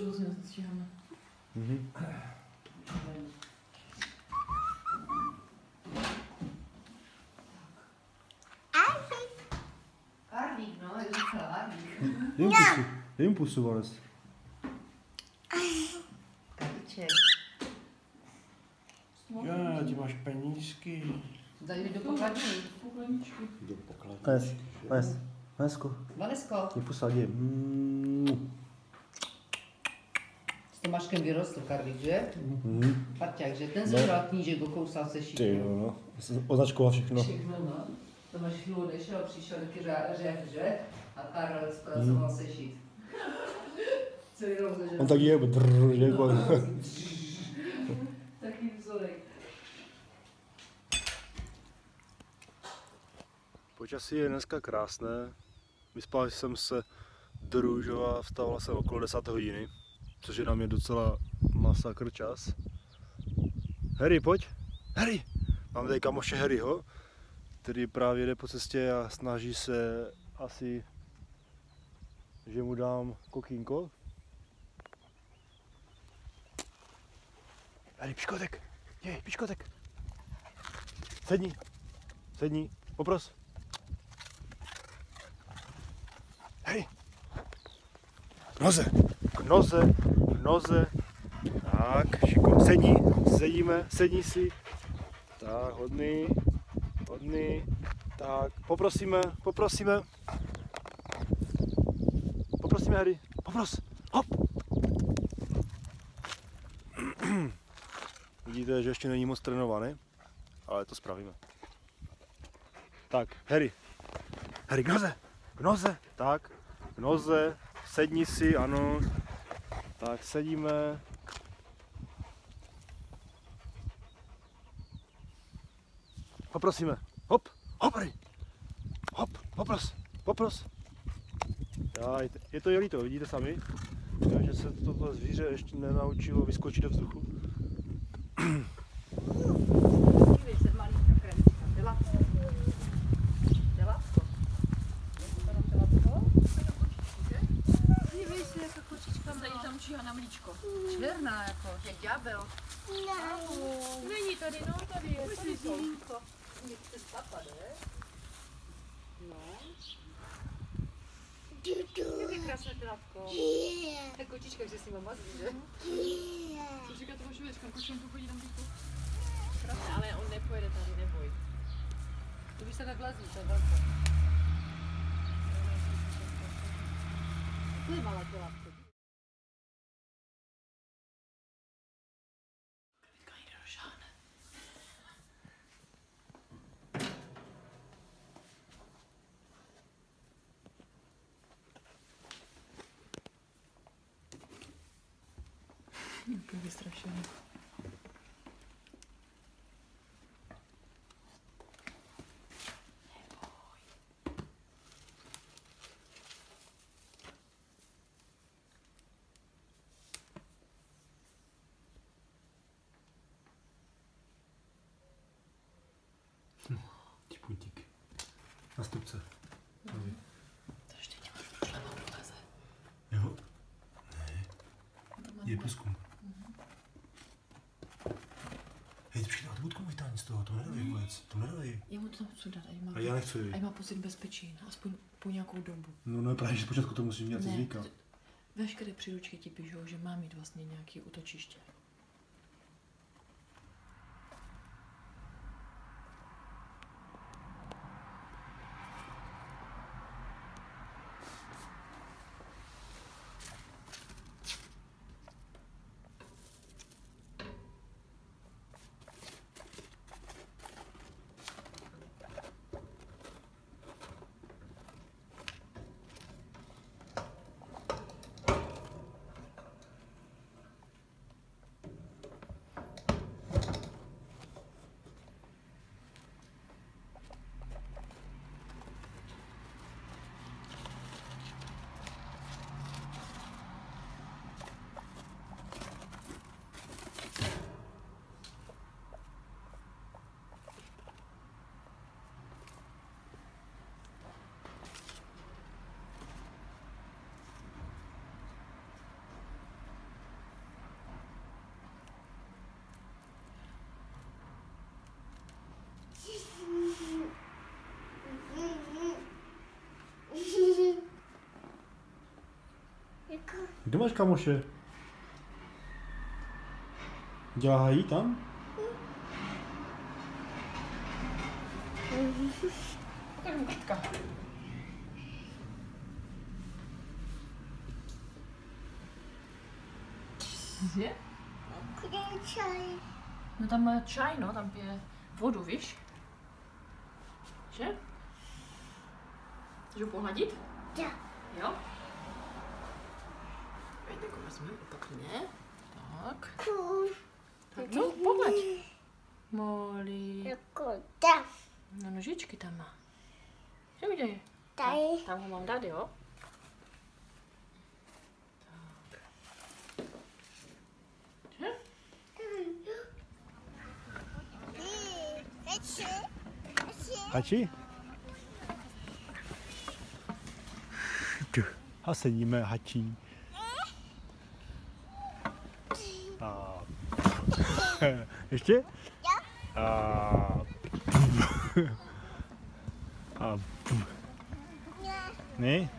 že vlastně nestíháme. Karlík, no, je to karlík. Jím pusu, Vanes. Karlíček. Já, ty máš penízky. Daj mi do pokladní. Do pokladničky. Vanesko. Vanesko, Mě posadí. s Tomáškem vyrostl Karlík, že? Parťák, že? Ten zebral knížek, okousal se šít. Ty jo, no. Označkoval všechno. Všechno, no. Tomáš chvíli odešel, přišel taky řek, že? A Karel zpracoval se šít. Celý rok zažil. On tak je, že jako... Taký vzorek. Počasí je dneska krásné. Vyspal jsem se do Růžova, vstával jsem okolo 10 hodiny, což je na mě docela masakr čas. Harry, pojď! Harry! Máme tady kamoše Harryho, který právě jde po cestě a snaží se asi, že mu dám kokínko. Harry, piškotek! Jej, piškotek! Sedni! Sedni, popros! Harry! K noze! K noze! K noze! Tak, šikovně. Sedni! Sedíme, sedni si. Tak, hodný. Hodný. Tak, poprosíme, poprosíme. Poprosíme, Harry. Popros! Hop! Vidíte, že ještě není moc trénovaný, ale to spravíme. Tak, Harry. Harry, k noze! K noze! Tak, k noze. Sedni si, ano. Tak, sedíme. Poprosíme. Hop, hop, Harry. Hop, popros, popros. Já, je to jelito, vidíte sami, že se toto zvíře ještě nenaučilo vyskočit do vzduchu. Dívej se, malinká kremička, telatko. Telatko. Je to tam telatko? Dívej se, jaká kočička Tady tam číhá na mlíčko. černá, jako, jak ďábel. Není tady, no tady je. Tady jsou. Nechce spapa, ne? No. Jak je krásné telatko. Tak kočička, že si mám mazlí, že? Co říká toho švěčka, kočenku chodí tam týko. Krásně, ale on nepojede tady, neboj. To by se tak vlezí, to je velké. To je malá telatko. Kajde do žádné. Úplně vystrašený. Puntík. Nastupce. To ještě tě máš problém a proleze. Jo? Ne. Je průzkum. Hej, ty přijde na budku vytání z toho, to nedej vůbec, to nedej. Já mu to tam chci dát, A já nechci. ať má pocit bezpečí, aspoň po nějakou dobu. No ne, právě, že zpočátku to musím nějak zvykat. Veškeré příručky ti píšou, že má mít vlastně nějaké útočiště. Kde máš kamoše? Dělají tam? Ukaž mu krtka. Je? Kde je čaj? No tam má čaj, no, tam pije vodu, víš? Že? Chceš ho pohladit? Jo. Jo? Tak ho vezmeme opatrně. Tak. Tak no, pohled. Molly. Jako tam. No nožičky tam má. Co kde je? Tady. Tam ho mám dát, jo? Hači? A sedíme, hačí. A... Ještě? A... A... Ne?